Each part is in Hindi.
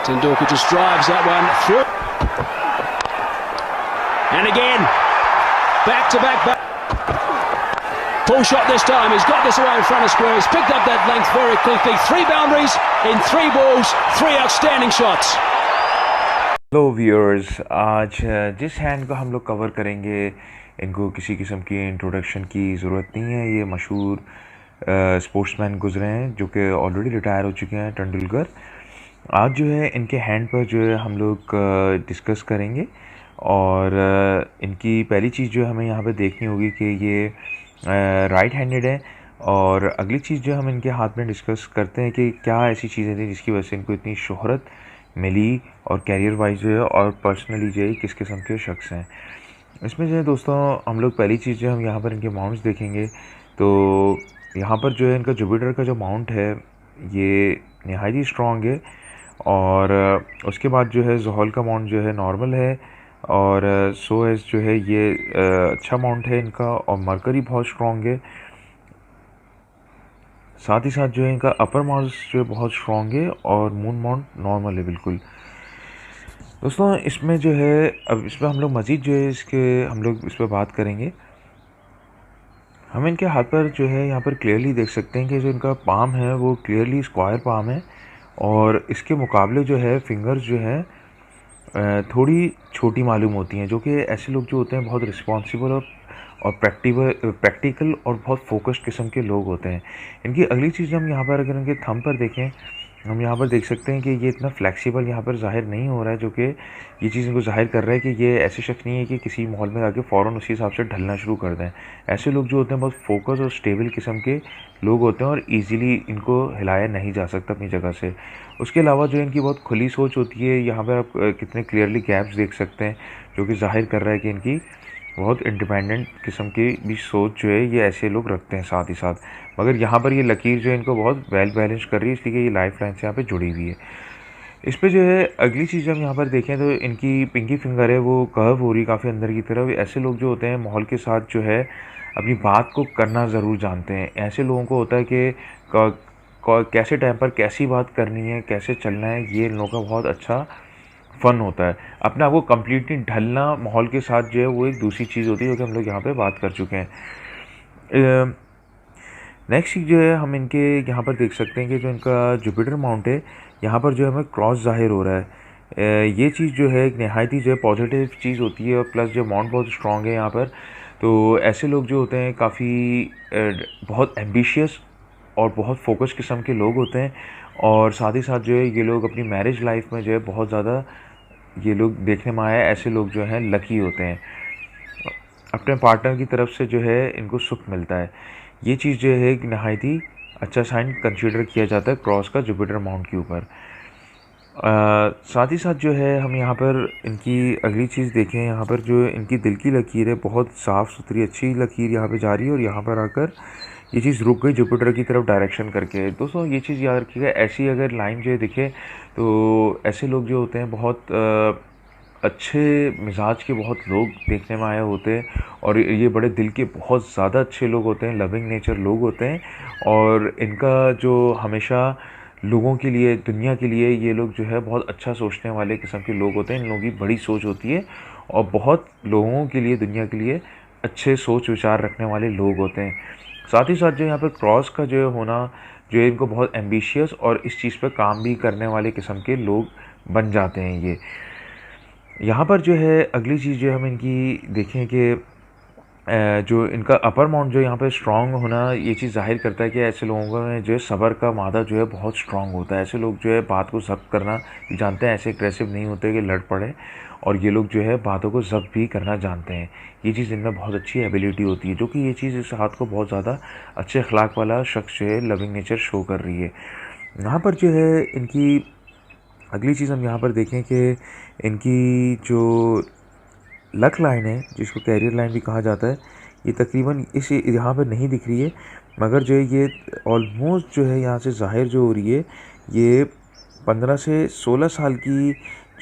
Tendulkar just drives that one through. And again, back to back. Full shot this time. He's got this away in front of square. He's picked up that length very quickly. 3 boundaries in 3 balls, 3 outstanding shots. Hello viewers, आज जिस हैंड को हम लोग कवर करेंगे इनको किसी किस्म की इंट्रोडक्शन की ज़रूरत नहीं है। ये मशहूर स्पोर्ट्समैन गुजरे हैं जो कि ऑलरेडी रिटायर हो चुके हैं, तेंदुलकर। आज जो है इनके हैंड पर जो है हम लोग डिस्कस करेंगे और इनकी पहली चीज़ जो हमें यहाँ पे देखनी होगी कि ये राइट हैंडेड है। और अगली चीज़ जो हम इनके हाथ में डिस्कस करते हैं कि क्या ऐसी चीज़ें थी जिसकी वजह से इनको इतनी शोहरत मिली और कैरियर वाइज जो है और पर्सनली जो है किस किस्म के शख्स हैं। इसमें जो है दोस्तों हम लोग पहली चीज़ जो हम यहाँ पर इनके माउंट्स देखेंगे तो यहाँ पर जो है इनका जुपिटर का जो माउंट है ये नहायत ही स्ट्रॉन्ग है। और उसके बाद जो है ज़ोहल का माउंट जो है नॉर्मल है और सोएस जो है ये अच्छा माउंट है इनका। और मरकरी बहुत स्ट्रॉन्ग है, साथ ही साथ जो है इनका अपर माउंट जो है बहुत स्ट्रॉन्ग है और मून माउंट नॉर्मल है बिल्कुल। दोस्तों इसमें जो है अब इस पर हम लोग मज़ीद जो है हम लोग इस पर बात करेंगे। हम इनके हाथ पर जो है यहाँ पर क्लियरली देख सकते हैं कि जो इनका पाम है वो क्लियरली स्क्वायर पाम है और इसके मुकाबले जो है फिंगर्स जो है थोड़ी छोटी मालूम होती हैं, जो कि ऐसे लोग जो होते हैं बहुत रिस्पॉन्सिबल और प्रैक्टिकल और बहुत फोकस्ड किस्म के लोग होते हैं। इनकी अगली चीज़ हम यहाँ पर अगर इनके थंब पर देखें, हम यहाँ पर देख सकते हैं कि ये इतना फ्लेक्सिबल यहाँ पर ज़ाहिर नहीं हो रहा है, जो कि ये चीज़ इनको ज़ाहिर कर रहा है कि ये ऐसे शख्स नहीं है कि किसी माहौल में आके फ़ौरन उसी हिसाब से ढलना शुरू कर दें। ऐसे लोग जो होते हैं बहुत फोकस और स्टेबल किस्म के लोग होते हैं और ईज़िली इनको हिलाया नहीं जा सकता अपनी जगह से। उसके अलावा जो इनकी बहुत खुली सोच होती है। यहाँ पर आप कितने क्लियरली गैप्स देख सकते हैं जो कि ज़ाहिर कर रहा है कि इनकी बहुत इंडिपेंडेंट किस्म की भी सोच जो है ये ऐसे लोग रखते हैं साथ ही साथ। मगर यहाँ पर ये लकीर जो है इनको बहुत वेल बैलेंस कर रही है, इसलिए ये लाइफ लाइन से यहाँ पे जुड़ी हुई है। इस पे जो है अगली चीज़ हम यहाँ पर देखें तो इनकी पिंकी फिंगर है वो कर्व हो रही काफ़ी अंदर की तरफ। ऐसे लोग जो होते हैं माहौल के साथ जो है अपनी बात को करना ज़रूर जानते हैं। ऐसे लोगों को होता है कि कैसे टाइम पर कैसी बात करनी है, कैसे चलना है, ये इन लोगों का बहुत अच्छा फ़न होता है। अपने आप को कम्प्लीटली ढलना माहौल के साथ जो है वो एक दूसरी चीज़ होती है जो कि हम लोग यहाँ पे बात कर चुके हैं। नेक्स्ट चीज़ जो है हम इनके यहाँ पर देख सकते हैं कि जो इनका जुपिटर माउंट है यहाँ पर जो है हमें क्रॉस ज़ाहिर हो रहा है। ये चीज़ जो है एक नहायत ही जो है पॉजिटिव चीज़ होती है और प्लस जो माउंट बहुत स्ट्रॉन्ग है यहाँ पर। तो ऐसे लोग जो होते हैं काफ़ी बहुत एम्बिशियस और बहुत फोकस किस्म के लोग होते हैं। और साथ ही साथ जो है ये लोग अपनी मैरिज लाइफ में जो है बहुत ज़्यादा ये लोग देखने में आया ऐसे लोग जो हैं लकी होते हैं, अपने पार्टनर की तरफ से जो है इनको सुख मिलता है। ये चीज़ जो है एक नहायत ही अच्छा साइन कंसीडर किया जाता है क्रॉस का जुपिटर माउंट के ऊपर। साथ ही साथ जो है हम यहाँ पर इनकी अगली चीज़ देखें, यहाँ पर जो इनकी दिल की लकीर है बहुत साफ़ सुथरी अच्छी लकीर यहाँ पे जा रही है और यहाँ पर आकर ये चीज़ रुक गई जुपिटर की तरफ डायरेक्शन करके। दोस्तों ये चीज़ याद रखिएगा, ऐसी अगर लाइन जो है दिखे तो ऐसे लोग जो होते हैं बहुत अच्छे मिजाज के बहुत लोग देखने में आए होते हैं और ये बड़े दिल के बहुत ज़्यादा अच्छे लोग होते हैं, लविंग नेचर लोग होते हैं। और इनका जो हमेशा लोगों के लिए, दुनिया के लिए ये लोग जो है बहुत अच्छा सोचने वाले किस्म के लोग होते हैं। इन लोगों की बड़ी सोच होती है और बहुत लोगों के लिए, दुनिया के लिए अच्छे सोच विचार रखने वाले लोग होते हैं। साथ ही साथ जो यहाँ पर क्रॉस का जो होना जो है इनको बहुत एम्बिशियस और इस चीज़ पर काम भी करने वाले किस्म के लोग बन जाते हैं ये। यहाँ पर जो है अगली चीज़ जो हम इनकी देखें कि जो इनका अपर माउंट जो यहाँ पे स्ट्रॉन्ग होना ये चीज़ ज़ाहिर करता है कि ऐसे लोगों में जो है सब्र का मादा जो है बहुत स्ट्रॉन्ग होता है। ऐसे लोग जो है बात को ज़ब्त करना जानते हैं, ऐसे एग्रेसिव नहीं होते कि लड़ पड़े और ये लोग जो है बातों को ज़ब्त भी करना जानते हैं। ये चीज़ इनमें बहुत अच्छी एबिलिटी होती है, जो कि ये चीज़ इस हाथ को बहुत ज़्यादा अच्छे अखलाक वाला शख्स जो है लविंग नेचर शो कर रही है। यहाँ पर जो है इनकी अगली चीज़ हम यहाँ पर देखें कि इनकी जो लक लाइन है जिसको कैरियर लाइन भी कहा जाता है, ये तकरीबन इस यहाँ पर नहीं दिख रही है, मगर जो है ये ऑलमोस्ट जो है यहाँ से ज़ाहिर जो हो रही है ये 15 से 16 साल की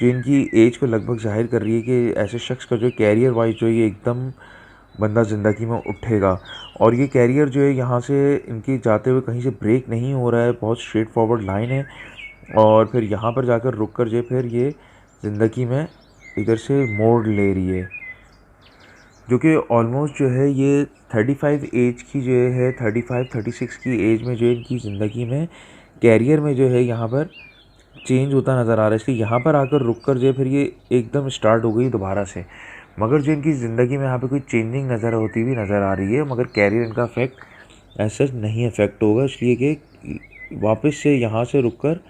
जो इनकी एज को लगभग ज़ाहिर कर रही है कि ऐसे शख्स का जो कैरियर वाइज जो है ये एकदम बंदा ज़िंदगी में उठेगा। और ये कैरियर जो है यहाँ से इनकी जाते हुए कहीं से ब्रेक नहीं हो रहा है, बहुत स्ट्रेट फॉरवर्ड लाइन है और फिर यहाँ पर जाकर रुक कर जो फिर ये ज़िंदगी में इधर से मोड़ ले रही है, जो कि ऑलमोस्ट जो है ये 35 एज की जो है 35-36 की एज में जो इनकी ज़िंदगी में कैरियर में जो है यहाँ पर चेंज होता नज़र आ रहा है। इसलिए यहाँ पर आकर रुक कर जो है फिर ये एकदम स्टार्ट हो गई दोबारा से, मगर जो इनकी ज़िंदगी में यहाँ पे कोई चेंजिंग नज़र होती हुई नज़र आ रही है, मगर कैरियर इनका इफेक्ट ऐसा नहीं इफेक्ट होगा, इसलिए कि वापस से यहाँ से रुक कर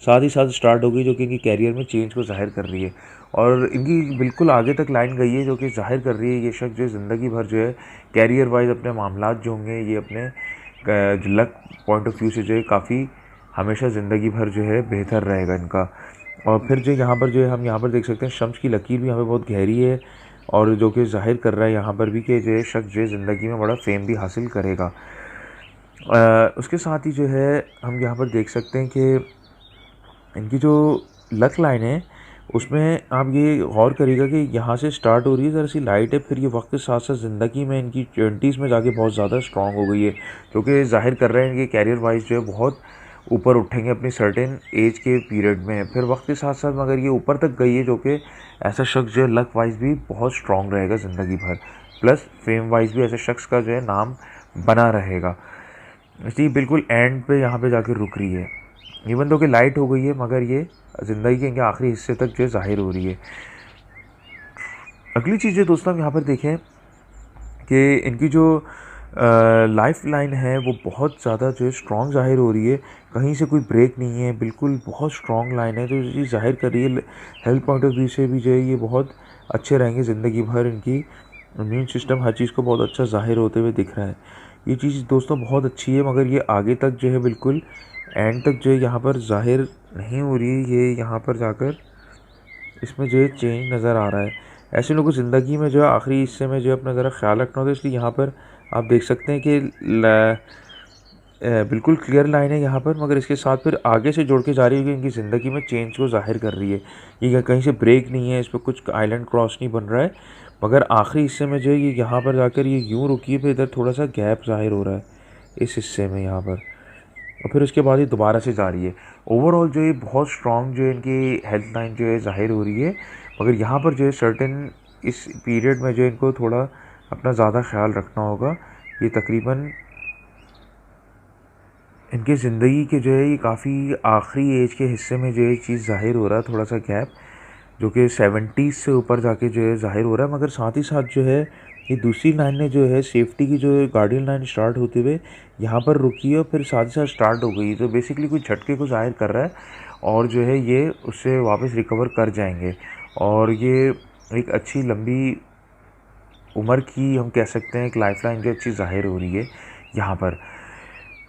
साथ ही साथ स्टार्ट हो गई, जो कि इनकी कैरियर में चेंज को ज़ाहिर कर रही है। और इनकी बिल्कुल आगे तक लाइन गई है, जो कि ज़ाहिर कर रही है ये शख्स जो ज़िंदगी भर जो है कैरियर वाइज अपने मामलात जो होंगे ये अपने लक पॉइंट ऑफ व्यू से जो है काफ़ी हमेशा ज़िंदगी भर जो है बेहतर रहेगा इनका। और फिर जो यहाँ पर जो है हम यहाँ पर देख सकते हैं शम्स की लकीर भी यहाँ पे बहुत गहरी है, और जो कि ज़ाहिर कर रहा है यहाँ पर भी कि जो है शख्स जो है ज़िंदगी में बड़ा फेम भी हासिल करेगा। उसके साथ ही जो है हम यहाँ पर देख सकते हैं कि इनकी जो लक लाइन है उसमें आप ये गौर करिएगा कि यहाँ से स्टार्ट हो रही है ज़रा सी लाइट है, फिर ये वक्त के साथ साथ ज़िंदगी में इनकी 20s में जाके बहुत ज़्यादा स्ट्रॉन्ग हो गई है, जो कि ज़ाहिर कर रहे हैं इनके कैरियर वाइज जो है बहुत ऊपर उठेंगे अपनी सर्टेन एज के पीरियड में। फिर वक्त के साथ साथ मगर ये ऊपर तक गई है, जो कि ऐसा शख्स जो है लक वाइज भी बहुत स्ट्रॉन्ग रहेगा ज़िंदगी भर, प्लस फेम वाइज भी ऐसे शख्स का जो है नाम बना रहेगा। इसलिए बिल्कुल एंड पे यहाँ पे जाके रुक रही है, इवन तो कि लाइट हो गई है, मगर ये ज़िंदगी के इनके आखिरी हिस्से तक जो है ज़ाहिर हो रही है। अगली चीज़ है दोस्तों हम यहाँ पर देखें कि इनकी जो लाइफ लाइन है वो बहुत ज़्यादा जो है स्ट्रॉन्ग ज़ाहिर हो रही है, कहीं से कोई ब्रेक नहीं है, बिल्कुल बहुत स्ट्रॉन्ग लाइन है, जो ये ज़ाहिर कर रही है हेल्थ पॉइंट ऑफ व्यू से भी जो है ये बहुत अच्छे रहेंगे ज़िंदगी भर। इनकी इम्यून सिस्टम हर चीज़ को बहुत अच्छा ज़ाहिर होते हुए दिख रहा है। ये चीज़ दोस्तों बहुत अच्छी है, मगर ये आगे तक जो है बिल्कुल एंड तक जो है यहाँ पर ज़ाहिर नहीं हो रही है। ये यहाँ पर जाकर इसमें जो है चेंज नज़र आ रहा है। ऐसे लोगों को ज़िंदगी में जो है आखिरी हिस्से में जो है अपना ज़रा ख्याल रखना होता है, इसलिए यहाँ पर आप देख सकते हैं कि बिल्कुल क्लियर लाइन है यहाँ पर, मगर इसके साथ फिर आगे से जोड़ के जा रही है कि इनकी ज़िंदगी में चेंज को ज़ाहिर कर रही है। ये कहीं से ब्रेक नहीं है, इस पर कुछ आइलैंड क्रॉस नहीं बन रहा है, मगर आखिरी हिस्से में जो है ये यहाँ पर जाकर ये यूँ रुकी है, फिर इधर थोड़ा सा गैप ज़ाहिर हो रहा है इस हिस्से में यहाँ पर, और फिर उसके बाद ये दोबारा से जा रही है। ओवरऑल जो है बहुत स्ट्रॉन्ग जो है इनकी हेल्थ लाइन जो है ज़ाहिर हो रही है, मगर यहाँ पर जो है सर्टेन इस पीरियड में जो इनको थोड़ा अपना ज़्यादा ख्याल रखना होगा। ये तकरीबन इनके ज़िंदगी के जो है ये काफ़ी आखिरी एज के हिस्से में जो है चीज़ ज़ाहिर हो रहा है, थोड़ा सा गैप जो कि 70s से ऊपर जाके जो है ज़ाहिर हो रहा है, मगर साथ ही साथ जो है ये दूसरी लाइन ने जो है सेफ्टी की जो है गार्डियन लाइन स्टार्ट होते हुए यहाँ पर रुकी है और फिर साथ ही साथ स्टार्ट हो गई, तो बेसिकली कोई झटके को ज़ाहिर कर रहा है और जो है ये उससे वापस रिकवर कर जाएंगे। और ये एक अच्छी लंबी उम्र की हम कह सकते हैं एक लाइफ लाइन जो अच्छी ज़ाहिर हो रही है यहाँ पर।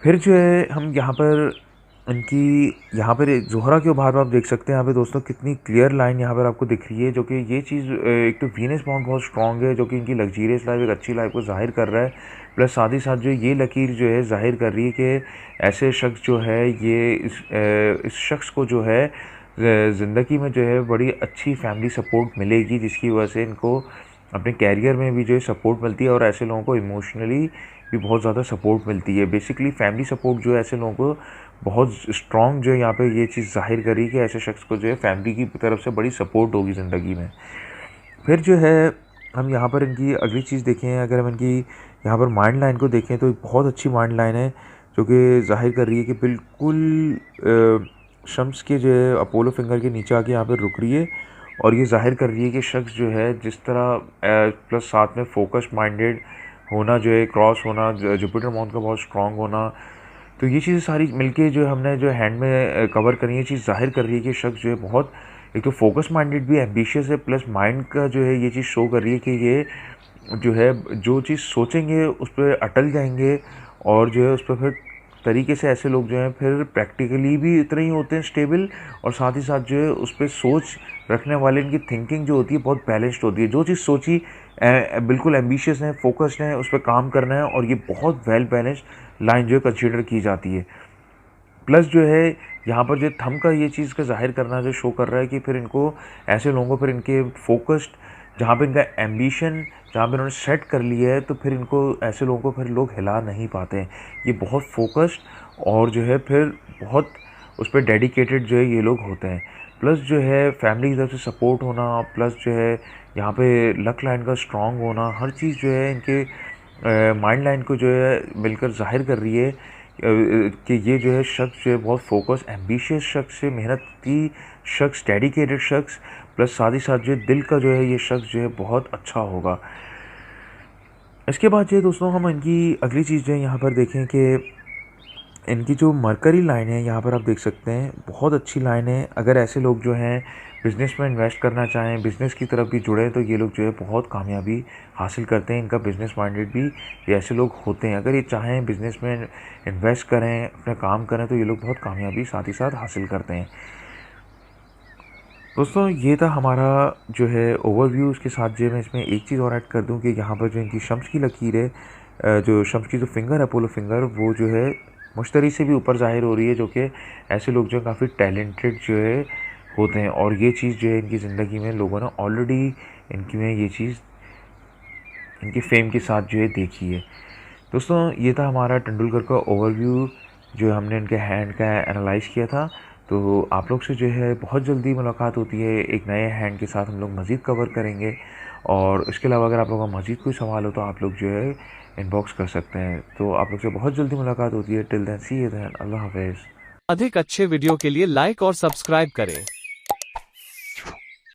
फिर जो है हम यहाँ पर इनकी यहाँ पर ज़ोहरा के उभार आप देख सकते हैं यहाँ पे दोस्तों कितनी क्लियर लाइन यहाँ पर आपको दिख रही है, जो कि ये चीज़ एक तो वीनस बाउंड बहुत स्ट्रॉन्ग है, जो कि इनकी लग्जीरियस लाइफ एक अच्छी लाइफ को ज़ाहिर कर रहा है, प्लस साथ ही साथ जो ये लकीर जो है ज़ाहिर कर रही है कि ऐसे शख्स जो है ये इस शख्स को जो है ज़िंदगी में जो है बड़ी अच्छी फैमिली सपोर्ट मिलेगी, जिसकी वजह से इनको अपने कैरियर में भी जो है सपोर्ट मिलती है और ऐसे लोगों को इमोशनली भी बहुत ज़्यादा सपोर्ट मिलती है। बेसिकली फैमिली सपोर्ट जो है ऐसे लोगों को बहुत स्ट्रॉन्ग जो है यहाँ पे ये चीज़ ज़ाहिर करी कि ऐसे शख्स को जो है फैमिली की तरफ से बड़ी सपोर्ट होगी ज़िंदगी में। फिर जो है हम यहाँ पर इनकी अगली चीज़ देखें, अगर हम इनकी यहाँ पर माइंड लाइन को देखें तो बहुत अच्छी माइंड लाइन है, जो कि ज़ाहिर कर रही है कि बिल्कुल शम्स के जो है अपोलो फिंगर के नीचे आके यहाँ पर रुक रही है, और ये ज़ाहिर कर रही है कि शख्स जो है जिस तरह प्लस साथ में फोकस माइंडेड होना जो है, क्रॉस होना, जुपिटर माउंट का बहुत स्ट्रॉन्ग होना, तो ये चीज़ें सारी मिलके जो हमने जो हैंड में कवर करी है चीज़ ज़ाहिर कर रही है कि शख्स जो है बहुत एक तो फोकस माइंडेड भी एम्बिशियस है, प्लस माइंड का जो है ये चीज़ शो कर रही है कि ये जो है जो चीज़ सोचेंगे उस पर अटल जाएंगे, और जो है उस पर फिर तरीके से ऐसे लोग जो हैं फिर प्रैक्टिकली भी इतने ही होते हैं स्टेबल, और साथ ही साथ जो है उस पर सोच रखने वाले इनकी थिंकिंग जो होती है बहुत बैलेंस्ड होती है। जो चीज़ सोची बिल्कुल एम्बिशियस है, फोकस्ड है, उस पर काम करना है, और ये बहुत वेल बैलेंस्ड लाइन जो है कंसीडर की जाती है। प्लस जो है यहाँ पर जो थंब का ये चीज़ का ज़ाहिर करना जो शो कर रहा है कि फिर इनको ऐसे लोगों को फिर इनके फोकस्ड जहाँ पे इनका एम्बिशन जहाँ पे इन्होंने सेट कर लिया है, तो फिर इनको ऐसे लोगों को फिर लोग हिला नहीं पाते हैं। ये बहुत फोकस्ड और जो है फिर बहुत उस पर डेडिकेटेड जो है ये लोग होते हैं। प्लस जो है फैमिली की तरफ से सपोर्ट होना, प्लस जो है यहाँ पे लक लाइन का स्ट्रांग होना, हर चीज़ जो है इनके माइंड लाइन को जो है मिलकर जाहिर कर रही है कि ये जो है शख्स जो है बहुत फोकस एम्बिशियस शख्स है, मेहनती शख्स, डेडिकेटेड शख्स, प्लस साथ ही साथ जो है दिल का जो है ये शख्स जो है बहुत अच्छा होगा। इसके बाद जो है दोस्तों हम इनकी अगली चीज़ जो है यहाँ पर देखें कि इनकी जो मरकरी लाइन है यहाँ पर आप देख सकते हैं, बहुत अच्छी लाइन है। अगर ऐसे लोग जो हैं बिज़नेस में इन्वेस्ट करना चाहें, बिज़नेस की तरफ भी जुड़े, तो ये लोग जो है बहुत कामयाबी हासिल करते हैं। इनका बिज़नेस माइंडेड भी ये ऐसे लोग होते हैं। अगर ये चाहें बिज़नेस में इन्वेस्ट करें, अपना काम करें, तो ये लोग बहुत कामयाबी साथ ही साथ हासिल करते हैं। दोस्तों ये था हमारा जो है ओवरव्यू। उसके साथ जो मैं इसमें एक चीज़ और ऐड कर दूं कि यहाँ पर जो इनकी शम्स की लकीर है, जो शम्स की जो फिंगर है, अपोलो फिंगर, वो जो है मुश्तरी से भी ऊपर ज़ाहिर हो रही है, जो कि ऐसे लोग जो काफ़ी टैलेंटेड जो है होते हैं। और ये चीज़ जो है इनकी ज़िंदगी में लोगों ने ऑलरेडी इनकी में ये चीज़ इनके फेम के साथ जो है देखी है। दोस्तों ये था हमारा तेंदुलकर का ओवरव्यू, जो हमने इनके हैंड का एनालाइज़ किया था। तो आप लोग से जो है बहुत जल्दी मुलाकात होती है, एक नए हैंड के साथ हम लोग मज़ीद कवर करेंगे। और इसके अलावा अगर आप लोगों का मज़ीद कोई सवाल हो तो आप लोग जो है इनबॉक्स कर सकते हैं। तो आप लोग से बहुत जल्दी मुलाकात होती है। Till then see you then, अल्लाह हाफ़िज़। अधिक अच्छे वीडियो के लिए लाइक और सब्सक्राइब करें।